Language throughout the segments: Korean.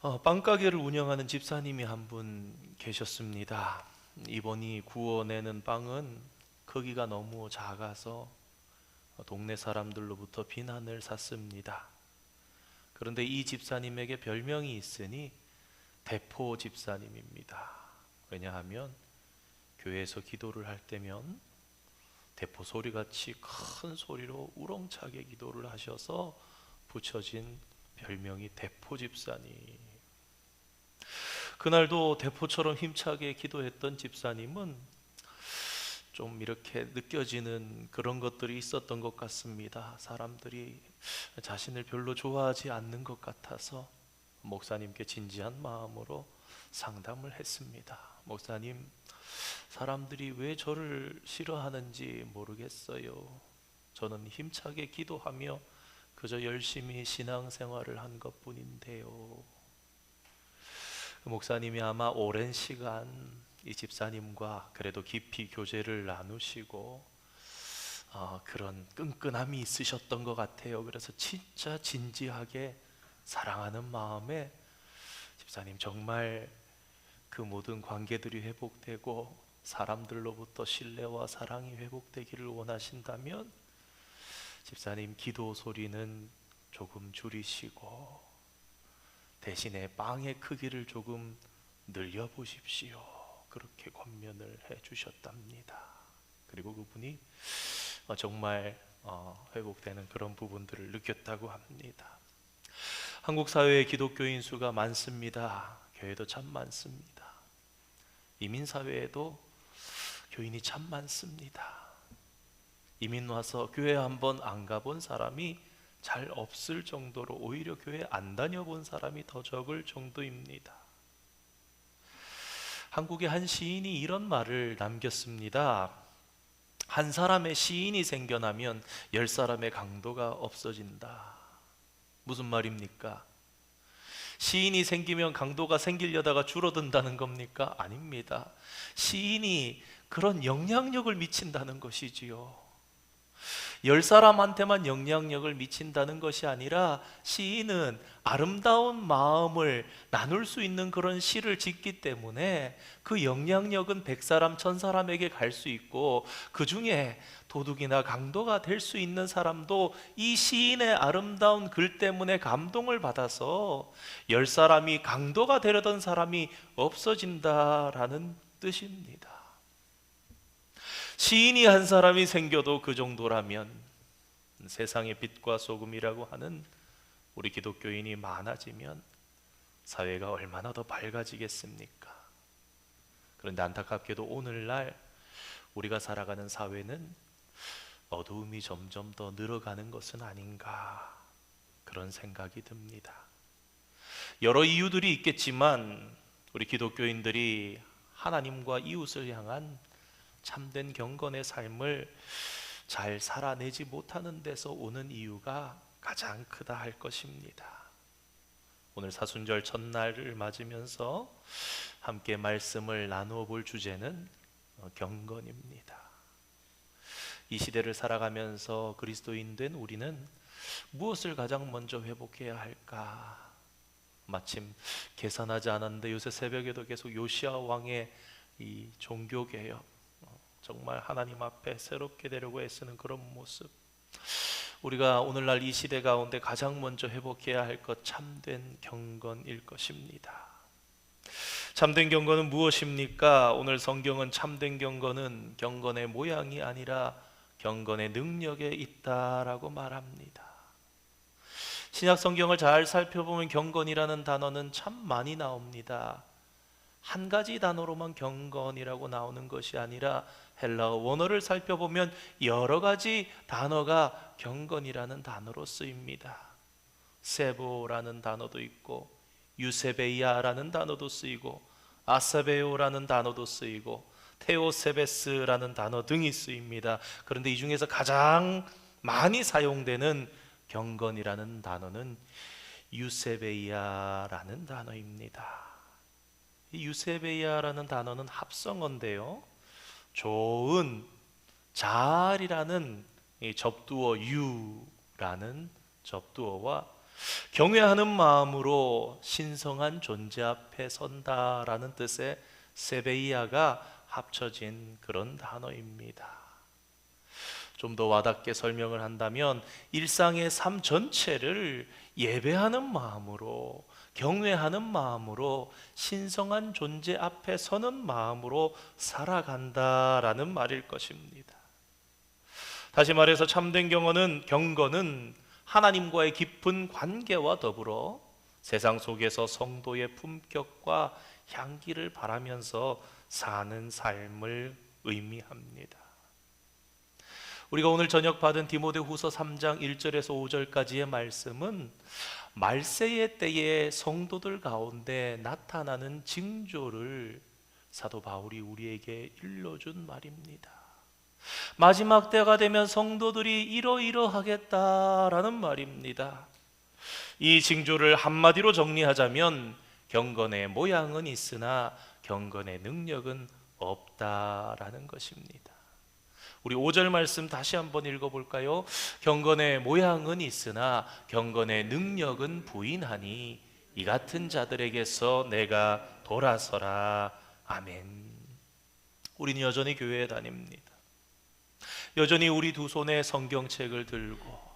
빵가게를 운영하는 집사님이 한 분 계셨습니다. 이번이 구워내는 빵은 크기가 너무 작아서 동네 사람들로부터 비난을 샀습니다. 그런데 이 집사님에게 별명이 있으니 대포 집사님입니다. 왜냐하면 교회에서 기도를 할 때면 대포 소리같이 큰 소리로 우렁차게 기도를 하셔서 붙여진 별명이 대포 집사님. 그날도 대포처럼 힘차게 기도했던 집사님은 좀 이렇게 느껴지는 그런 것들이 있었던 것 같습니다. 사람들이 자신을 별로 좋아하지 않는 것 같아서 목사님께 진지한 마음으로 상담을 했습니다. 목사님, 사람들이 왜 저를 싫어하는지 모르겠어요. 저는 힘차게 기도하며 그저 열심히 신앙생활을 한 것뿐인데요. 목사님이 아마 오랜 시간 이 집사님과 그래도 깊이 교제를 나누시고 그런 끈끈함이 있으셨던 것 같아요. 그래서 진짜 진지하게 사랑하는 마음에 집사님, 정말 그 모든 관계들이 회복되고 사람들로부터 신뢰와 사랑이 회복되기를 원하신다면 집사님, 기도 소리는 조금 줄이시고 대신에 빵의 크기를 조금 늘려보십시오. 그렇게 권면을 해주셨답니다. 그리고 그분이 정말 회복되는 그런 부분들을 느꼈다고 합니다. 한국 사회에 기독교인 수가 많습니다. 교회도 참 많습니다. 이민 사회에도 교인이 참 많습니다. 이민 와서 교회 한번 안 가본 사람이 잘 없을 정도로 오히려 교회 안 다녀본 사람이 더 적을 정도입니다. 한국의 한 시인이 이런 말을 남겼습니다. 한 사람의 시인이 생겨나면 10사람의 강도가 없어진다. 무슨 말입니까? 시인이 생기면 강도가 생기려다가 줄어든다는 겁니까? 아닙니다. 시인이 그런 영향력을 미친다는 것이지요. 10사람한테만 영향력을 미친다는 것이 아니라 시인은 아름다운 마음을 나눌 수 있는 그런 시를 짓기 때문에 그 영향력은 100사람, 1000사람에게 갈 수 있고, 그 중에 도둑이나 강도가 될 수 있는 사람도 이 시인의 아름다운 글 때문에 감동을 받아서 10사람이 강도가 되려던 사람이 없어진다라는 뜻입니다. 시인이 한 사람이 생겨도 그 정도라면 세상의 빛과 소금이라고 하는 우리 기독교인이 많아지면 사회가 얼마나 더 밝아지겠습니까? 그런데 안타깝게도 오늘날 우리가 살아가는 사회는 어두움이 점점 더 늘어가는 것은 아닌가, 그런 생각이 듭니다. 여러 이유들이 있겠지만 우리 기독교인들이 하나님과 이웃을 향한 참된 경건의 삶을 잘 살아내지 못하는 데서 오는 이유가 가장 크다 할 것입니다. 오늘 사순절 첫날을 맞으면서 함께 말씀을 나누어 볼 주제는 경건입니다. 이 시대를 살아가면서 그리스도인 된 우리는 무엇을 가장 먼저 회복해야 할까? 마침 계산하지 않았는데 요새 새벽에도 계속 요시야 왕의 이 종교개혁, 정말 하나님 앞에 새롭게 되려고 애쓰는 그런 모습, 우리가 오늘날 이 시대 가운데 가장 먼저 회복해야 할 것, 참된 경건일 것입니다. 참된 경건은 무엇입니까? 오늘 성경은 참된 경건은 경건의 모양이 아니라 경건의 능력에 있다라고 말합니다. 신약 성경을 잘 살펴보면 경건이라는 단어는 참 많이 나옵니다. 한 가지 단어로만 경건이라고 나오는 것이 아니라 헬라어 원어를 살펴보면 여러 가지 단어가 경건이라는 단어로 쓰입니다. 세보라는 단어도 있고 유세베이아라는 단어도 쓰이고 아사베오라는 단어도 쓰이고 테오세베스라는 단어 등이 쓰입니다. 그런데 이 중에서 가장 많이 사용되는 경건이라는 단어는 유세베이아라는 단어입니다. 이 유세베이아라는 단어는 합성어인데요, 좋은, 잘이라는 이 접두어 유라는 접두어와 경외하는 마음으로 신성한 존재 앞에 선다라는 뜻의 세베이아가 합쳐진 그런 단어입니다. 좀 더 와닿게 설명을 한다면 일상의 삶 전체를 예배하는 마음으로, 경외하는 마음으로, 신성한 존재 앞에 서는 마음으로 살아간다라는 말일 것입니다. 다시 말해서 참된 경건은 하나님과의 깊은 관계와 더불어 세상 속에서 성도의 품격과 향기를 바라면서 사는 삶을 의미합니다. 우리가 오늘 저녁 받은 디모데후서 3장 1절에서 5절까지의 말씀은 말세의 때에 성도들 가운데 나타나는 징조를 사도 바울이 우리에게 일러준 말입니다. 마지막 때가 되면 성도들이 이러이러하겠다라는 말입니다. 이 징조를 한마디로 정리하자면 경건의 모양은 있으나 경건의 능력은 없다라는 것입니다. 우리 5절 말씀 다시 한번 읽어볼까요? 경건의 모양은 있으나 경건의 능력은 부인하니 이 같은 자들에게서 내가 돌아서라. 아멘. 우리는 여전히 교회에 다닙니다. 여전히 우리 두 손에 성경책을 들고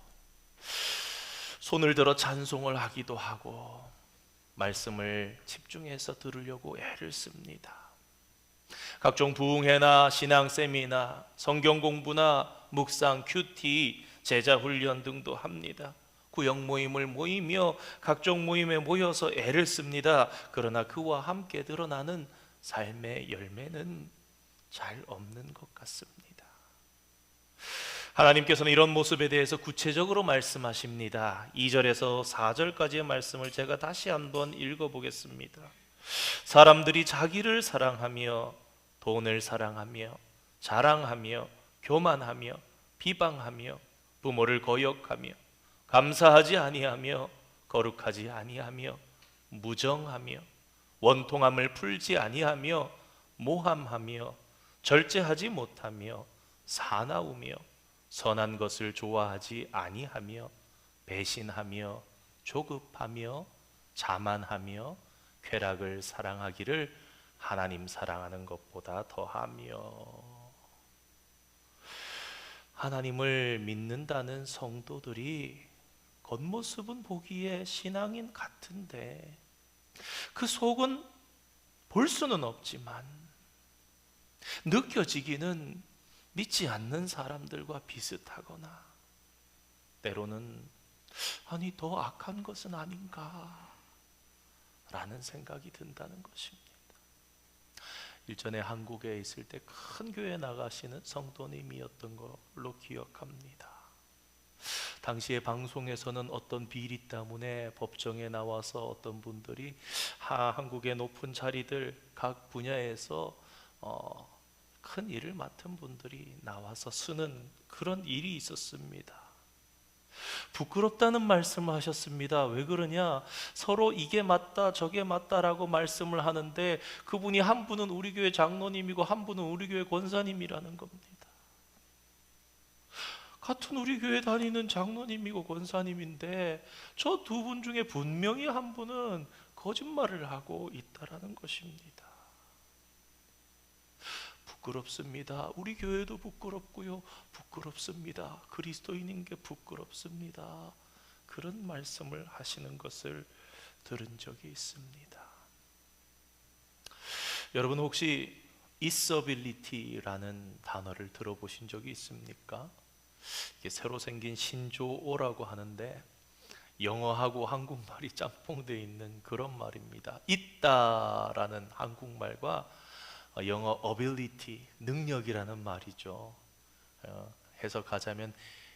손을 들어 찬송을 하기도 하고 말씀을 집중해서 들으려고 애를 씁니다. 각종 부흥회나 신앙 세미나 성경 공부나 묵상, 큐티, 제자 훈련 등도 합니다. 구역 모임을 모이며 각종 모임에 모여서 애를 씁니다. 그러나 그와 함께 드러나는 삶의 열매는 잘 없는 것 같습니다. 하나님께서는 이런 모습에 대해서 구체적으로 말씀하십니다. 2절에서 4절까지의 말씀을 제가 다시 한번 읽어보겠습니다. 사람들이 자기를 사랑하며 돈을 사랑하며 자랑하며 교만하며 비방하며 부모를 거역하며 감사하지 아니하며 거룩하지 아니하며 무정하며 원통함을 풀지 아니하며 모함하며 절제하지 못하며 사나우며 선한 것을 좋아하지 아니하며 배신하며 조급하며 자만하며 쾌락을 사랑하기를 하나님 사랑하는 것보다 더하며. 하나님을 믿는다는 성도들이 겉모습은 보기에 신앙인 같은데 그 속은 볼 수는 없지만 느껴지기는 믿지 않는 사람들과 비슷하거나 때로는 아니 더 악한 것은 아닌가 라는 생각이 든다는 것입니다. 일전에 한국에 있을 때 큰 교회 나가시는 성도님이었던 걸로 기억합니다. 당시에 방송에서는 어떤 비리 때문에 법정에 나와서 어떤 분들이 한국의 높은 자리들 각 분야에서 큰 일을 맡은 분들이 나와서 쓰는 그런 일이 있었습니다. 부끄럽다는 말씀을 하셨습니다. 왜 그러냐? 서로 이게 맞다 저게 맞다라고 말씀을 하는데 그분이 한 분은 우리 교회 장로님이고 한 분은 우리 교회 권사님이라는 겁니다. 같은 우리 교회 다니는 장로님이고 권사님인데 저 두 분 중에 분명히 한 분은 거짓말을 하고 있다라는 것입니다. 부끄럽습니다. 우리 교회도 부끄럽고요. 부끄럽습니다. 그리스도인인 게 부끄럽습니다. 그런 말씀을 하시는 것을 들은 적이 있습니다. 여러분 혹시 있어빌리티라는 단어를 들어보신 적이 있습니까? 이게 새로 생긴 신조어라고 하는데 영어하고 한국말이 짬뽕되어 있는 그런 말입니다. 있다라는 한국말과 영어 ability, 능력이라는 말이죠. 해석하자면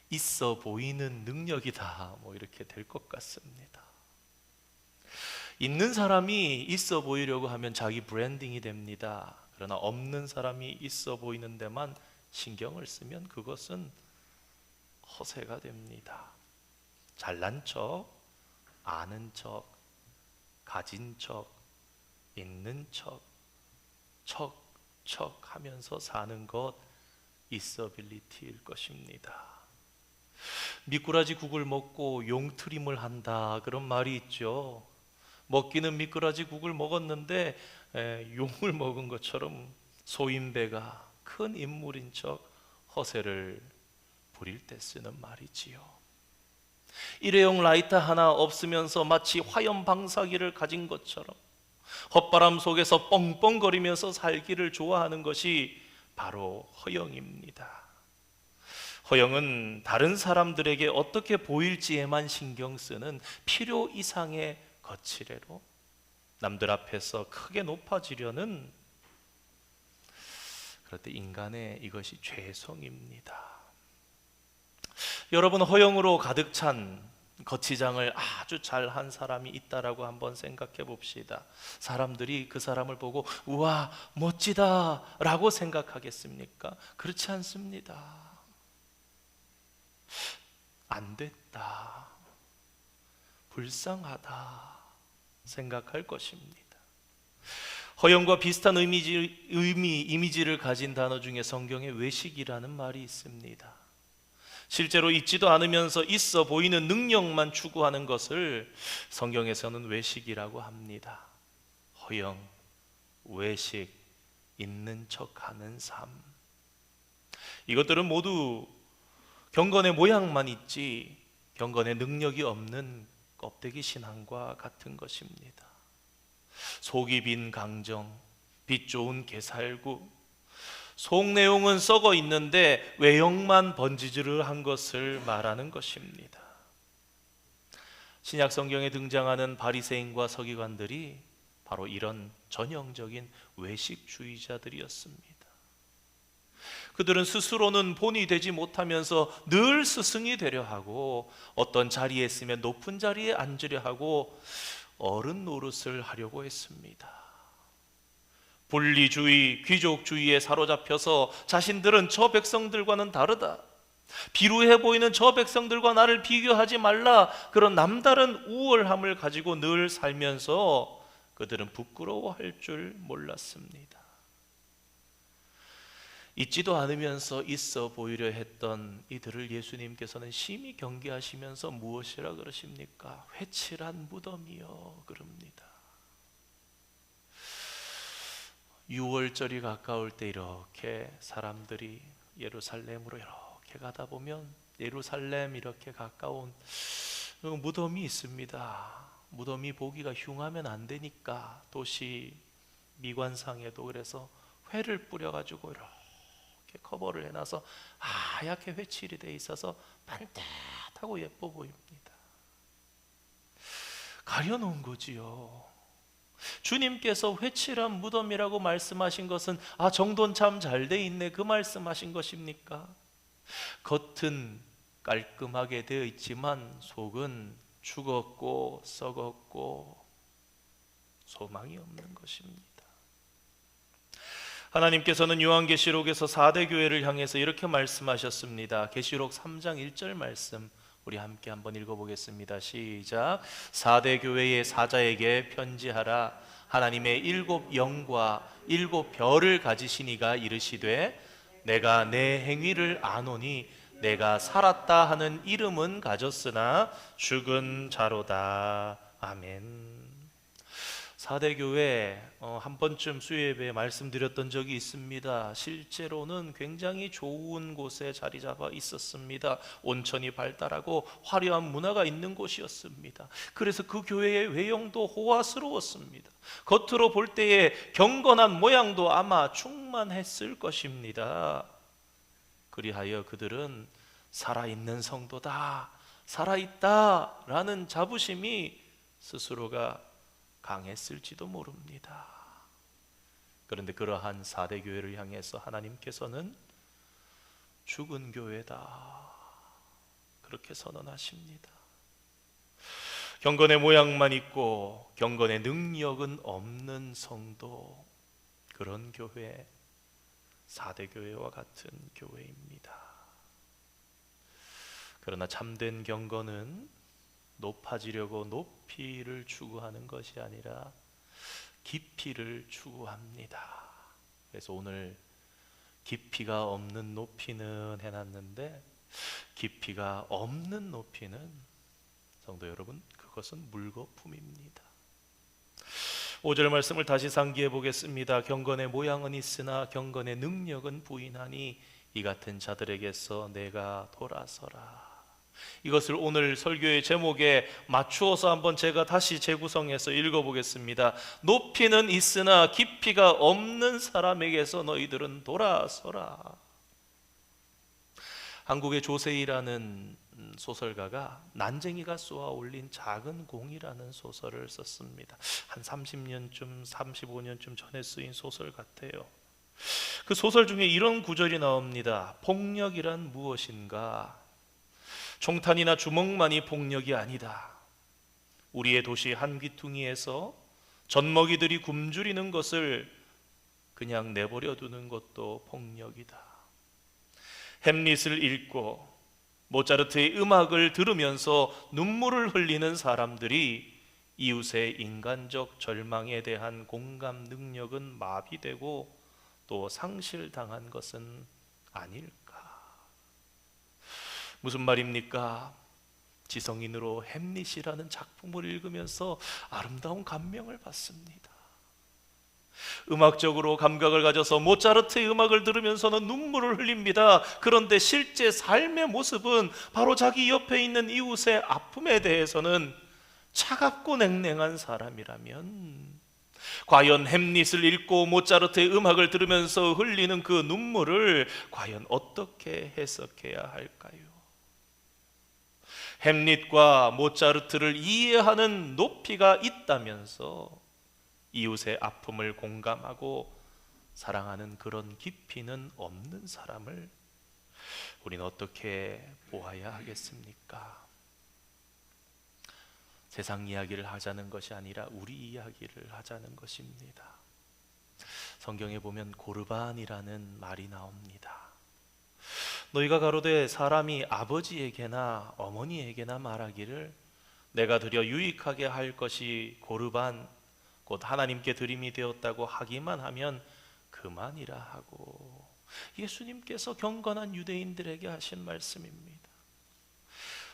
있어 보이는 능력이다 뭐 이렇게 될 것 같습니다. 있는 사람이 있어 보이려고 하면 자기 브랜딩이 됩니다. 그러나 없는 사람이 있어 보이는 데만 신경을 쓰면 그것은 허세가 됩니다. 잘난 척, 아는 척, 가진 척, 있는 척, 하면서 사는 것 있어빌리티일 것입니다. 미꾸라지 국을 먹고 용트림을 한다, 그런 말이 있죠. 먹기는 미꾸라지 국을 먹었는데 용을 먹은 것처럼 소인배가 큰 인물인 척 허세를 부릴 때 쓰는 말이지요. 일회용 라이터 하나 없으면서 마치 화염 방사기를 가진 것처럼 헛바람 속에서 뻥뻥거리면서 살기를 좋아하는 것이 바로 허영입니다. 허영은 다른 사람들에게 어떻게 보일지에만 신경 쓰는 필요 이상의 거칠애로 남들 앞에서 크게 높아지려는, 그럴 때 인간의 이것이 죄성입니다. 여러분, 허영으로 가득 찬 거치장을 아주 잘한 사람이 있다라고 한번 생각해 봅시다. 사람들이 그 사람을 보고 우와 멋지다 라고 생각하겠습니까? 그렇지 않습니다. 안 됐다, 불쌍하다 생각할 것입니다. 허영과 비슷한 이미지를 가진 단어 중에 성경에 외식이라는 말이 있습니다. 실제로 있지도 않으면서 있어 보이는 능력만 추구하는 것을 성경에서는 외식이라고 합니다. 허영, 외식, 있는 척하는 삶, 이것들은 모두 경건의 모양만 있지 경건의 능력이 없는 껍데기 신앙과 같은 것입니다. 속이 빈 강정, 빛 좋은 게살구, 속 내용은 썩어 있는데 외형만 번지르르한 것을 말하는 것입니다. 신약 성경에 등장하는 바리새인과 서기관들이 바로 이런 전형적인 외식주의자들이었습니다. 그들은 스스로는 본이 되지 못하면서 늘 스승이 되려 하고 어떤 자리에 있으면 높은 자리에 앉으려 하고 어른 노릇을 하려고 했습니다. 분리주의, 귀족주의에 사로잡혀서 자신들은 저 백성들과는 다르다, 비루해 보이는 저 백성들과 나를 비교하지 말라, 그런 남다른 우월함을 가지고 늘 살면서 그들은 부끄러워할 줄 몰랐습니다. 있지도 않으면서 있어 보이려 했던 이들을 예수님께서는 심히 경계하시면서 무엇이라 그러십니까? 회칠한 무덤이요 그럽니다. 6월절이 가까울 때 이렇게 사람들이 예루살렘으로 이렇게 가다 보면 예루살렘 이렇게 가까운 무덤이 있습니다. 무덤이 보기가 흉하면 안 되니까 도시 미관상에도 그래서 회를 뿌려가지고 이렇게 커버를 해놔서 하얗게 회칠이 돼 있어서 반듯하고 예뻐 보입니다. 가려놓은 거지요. 주님께서 회칠한 무덤이라고 말씀하신 것은 정돈 참 잘 돼 있네 그 말씀하신 것입니까? 겉은 깔끔하게 되어 있지만 속은 죽었고 썩었고 소망이 없는 것입니다. 하나님께서는 요한계시록에서 4대 교회를 향해서 이렇게 말씀하셨습니다. 계시록 3장 1절 말씀 우리 함께 한번 읽어보겠습니다. 시작. 4대 교회의 사자에게 편지하라. 하나님의 7 영과 7 별을 가지신 이가 이르시되 내가 내 행위를 아노니 내가 살았다 하는 이름은 가졌으나 죽은 자로다. 아멘. 4대 교회 한 번쯤 수요예배에 말씀드렸던 적이 있습니다. 실제로는 굉장히 좋은 곳에 자리 잡아 있었습니다. 온천이 발달하고 화려한 문화가 있는 곳이었습니다. 그래서 그 교회의 외형도 호화스러웠습니다. 겉으로 볼 때에 경건한 모양도 아마 충만했을 것입니다. 그리하여 그들은 살아있는 성도다, 살아있다 라는 자부심이 스스로가 강했을지도 모릅니다. 그런데 그러한 4대 교회를 향해서 하나님께서는 죽은 교회다 그렇게 선언하십니다. 경건의 모양만 있고 경건의 능력은 없는 성도, 그런 교회 4대 교회와 같은 교회입니다. 그러나 참된 경건은 높아지려고 높이를 추구하는 것이 아니라 깊이를 추구합니다. 그래서 오늘 깊이가 없는 높이는 해놨는데 깊이가 없는 높이는, 성도 여러분, 그것은 물거품입니다. 5절 말씀을 다시 상기해 보겠습니다. 경건의 모양은 있으나 경건의 능력은 부인하니 이 같은 자들에게서 내가 돌아서라. 이것을 오늘 설교의 제목에 맞추어서 한번 제가 다시 재구성해서 읽어보겠습니다. 높이는 있으나 깊이가 없는 사람에게서 너희들은 돌아서라. 한국의 조세희라는 소설가가 난쟁이가 쏘아 올린 작은 공이라는 소설을 썼습니다. 한 30년쯤 35년쯤 전에 쓰인 소설 같아요. 그 소설 중에 이런 구절이 나옵니다. 폭력이란 무엇인가? 총탄이나 주먹만이 폭력이 아니다. 우리의 도시 한 귀퉁이에서 젖먹이들이 굶주리는 것을 그냥 내버려 두는 것도 폭력이다. 햄릿을 읽고 모차르트의 음악을 들으면서 눈물을 흘리는 사람들이 이웃의 인간적 절망에 대한 공감 능력은 마비되고 또 상실당한 것은 아닐까? 무슨 말입니까? 지성인으로 햄릿이라는 작품을 읽으면서 아름다운 감명을 받습니다. 음악적으로 감각을 가져서 모차르트의 음악을 들으면서는 눈물을 흘립니다. 그런데 실제 삶의 모습은 바로 자기 옆에 있는 이웃의 아픔에 대해서는 차갑고 냉랭한 사람이라면, 과연 햄릿을 읽고 모차르트의 음악을 들으면서 흘리는 그 눈물을 과연 어떻게 해석해야 할까요? 햄릿과 모차르트를 이해하는 높이가 있다면서 이웃의 아픔을 공감하고 사랑하는 그런 깊이는 없는 사람을 우리는 어떻게 보아야 하겠습니까? 세상 이야기를 하자는 것이 아니라 우리 이야기를 하자는 것입니다. 성경에 보면 고르반이라는 말이 나옵니다. 너희가 가로되 사람이 아버지에게나 어머니에게나 말하기를 내가 드려 유익하게 할 것이 고르반 곧 하나님께 드림이 되었다고 하기만 하면 그만이라 하고, 예수님께서 경건한 유대인들에게 하신 말씀입니다.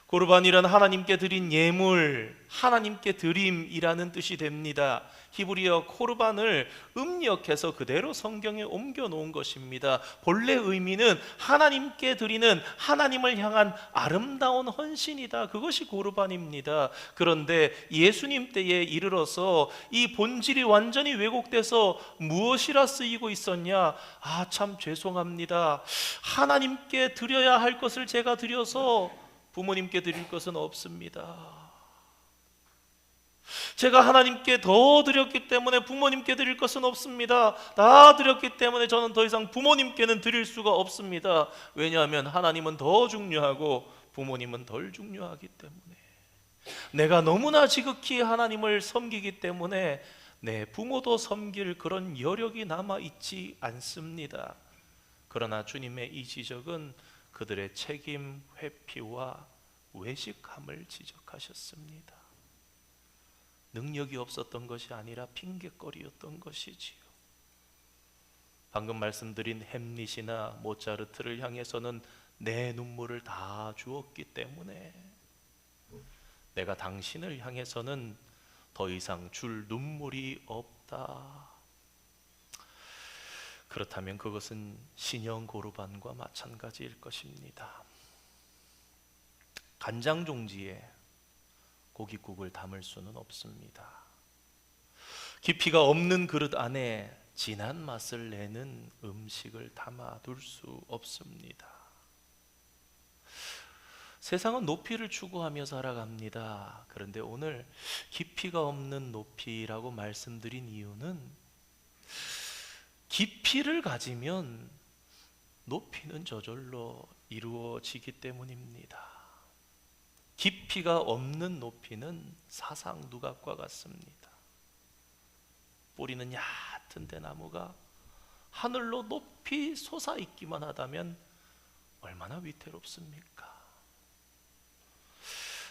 고르반이란 하나님께 드린 예물, 하나님께 드림이라는 뜻이 됩니다. 히브리어 코르반을 음력해서 그대로 성경에 옮겨 놓은 것입니다. 본래 의미는 하나님께 드리는, 하나님을 향한 아름다운 헌신이다. 그것이 고르반입니다. 그런데 예수님 때에 이르러서 이 본질이 완전히 왜곡돼서 무엇이라 쓰이고 있었냐? 참 죄송합니다. 하나님께 드려야 할 것을 제가 드려서 부모님께 드릴 것은 없습니다. 제가 하나님께 더 드렸기 때문에 부모님께 드릴 것은 없습니다. 다 드렸기 때문에 저는 더 이상 부모님께는 드릴 수가 없습니다. 왜냐하면 하나님은 더 중요하고 부모님은 덜 중요하기 때문에, 내가 너무나 지극히 하나님을 섬기기 때문에 내 부모도 섬길 그런 여력이 남아있지 않습니다. 그러나 주님의 이 지적은 그들의 책임 회피와 외식함을 지적하셨습니다. 능력이 없었던 것이 아니라 핑계거리였던 것이지요. 방금 말씀드린 햄릿이나 모차르트를 향해서는 내 눈물을 다 주었기 때문에 내가 당신을 향해서는 더 이상 줄 눈물이 없다. 그렇다면 그것은 신형 고르반과 마찬가지일 것입니다. 간장 종지에 고깃국을 담을 수는 없습니다. 깊이가 없는 그릇 안에 진한 맛을 내는 음식을 담아둘 수 없습니다. 세상은 높이를 추구하며 살아갑니다. 그런데 오늘 깊이가 없는 높이라고 말씀드린 이유는, 깊이를 가지면 높이는 저절로 이루어지기 때문입니다. 깊이가 없는 높이는 사상 누각과 같습니다. 뿌리는 얕은 대나무가 하늘로 높이 솟아있기만 하다면 얼마나 위태롭습니까?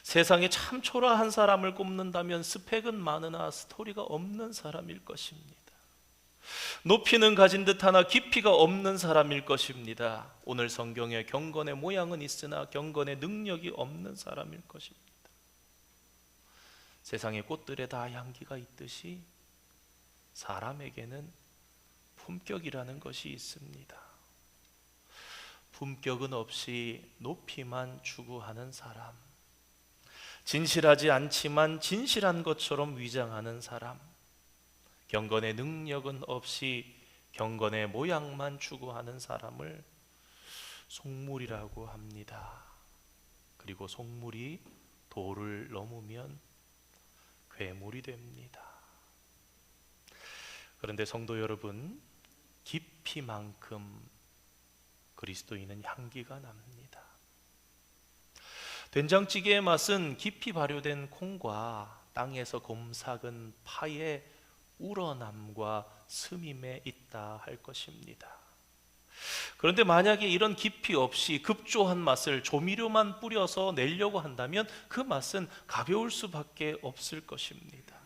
세상에 참 초라한 사람을 꼽는다면 스펙은 많으나 스토리가 없는 사람일 것입니다. 높이는 가진 듯 하나 깊이가 없는 사람일 것입니다. 오늘 성경에 경건의 모양은 있으나 경건의 능력이 없는 사람일 것입니다. 세상의 꽃들에 다 향기가 있듯이 사람에게는 품격이라는 것이 있습니다. 품격은 없이 높이만 추구하는 사람, 진실하지 않지만 진실한 것처럼 위장하는 사람, 경건의 능력은 없이 경건의 모양만 추구하는 사람을 속물이라고 합니다. 그리고 속물이 도를 넘으면 괴물이 됩니다. 그런데 성도 여러분, 깊이만큼 그리스도인은 향기가 납니다. 된장찌개의 맛은 깊이 발효된 콩과 땅에서 곰삭은 파의 우러남과 스밈에 있다 할 것입니다. 그런데 만약에 이런 깊이 없이 급조한 맛을 조미료만 뿌려서 내려고 한다면 그 맛은 가벼울 수밖에 없을 것입니다.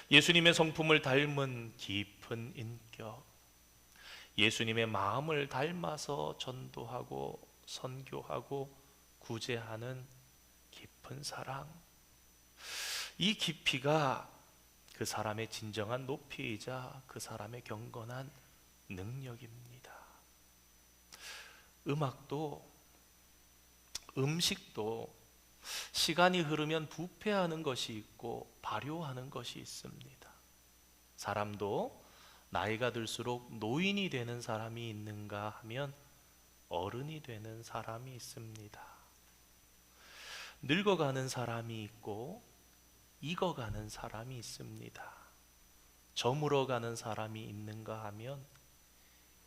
예수님의 성품을 닮은 깊은 인격, 예수님의 마음을 닮아서 전도하고 선교하고 구제하는 깊은 사랑, 이 깊이가 그 사람의 진정한 높이이자 그 사람의 경건한 능력입니다. 음악도 음식도 시간이 흐르면 부패하는 것이 있고 발효하는 것이 있습니다. 사람도 나이가 들수록 노인이 되는 사람이 있는가 하면 어른이 되는 사람이 있습니다. 늙어가는 사람이 있고 익어가는 사람이 있습니다. 저물어가는 사람이 있는가 하면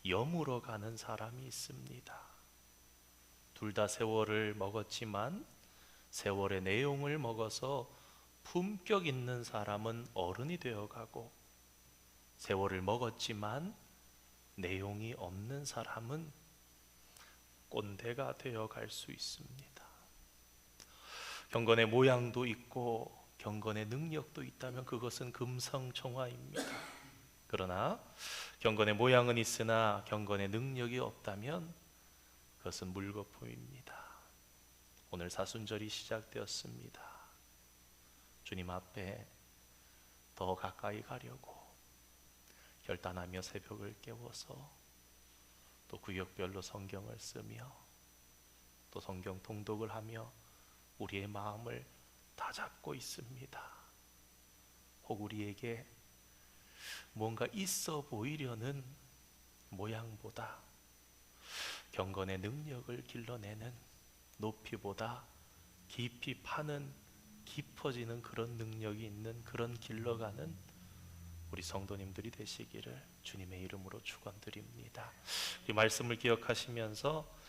여물어가는 사람이 있습니다. 둘 다 세월을 먹었지만 세월의 내용을 먹어서 품격 있는 사람은 어른이 되어가고, 세월을 먹었지만 내용이 없는 사람은 꼰대가 되어갈 수 있습니다. 경건의 모양도 있고 경건의 능력도 있다면 그것은 금성청화입니다. 그러나 경건의 모양은 있으나 경건의 능력이 없다면 그것은 물거품입니다. 오늘 사순절이 시작되었습니다. 주님 앞에 더 가까이 가려고 결단하며 새벽을 깨워서 또 구역별로 성경을 쓰며 또 성경 통독을 하며 우리의 마음을 다잡고 있습니다. 혹 우리에게 뭔가 있어 보이려는 모양보다 경건의 능력을 길러내는, 높이보다 깊이 파는, 깊어지는 그런 능력이 있는, 그런 길러가는 우리 성도님들이 되시기를 주님의 이름으로 축원드립니다. 이 말씀을 기억하시면서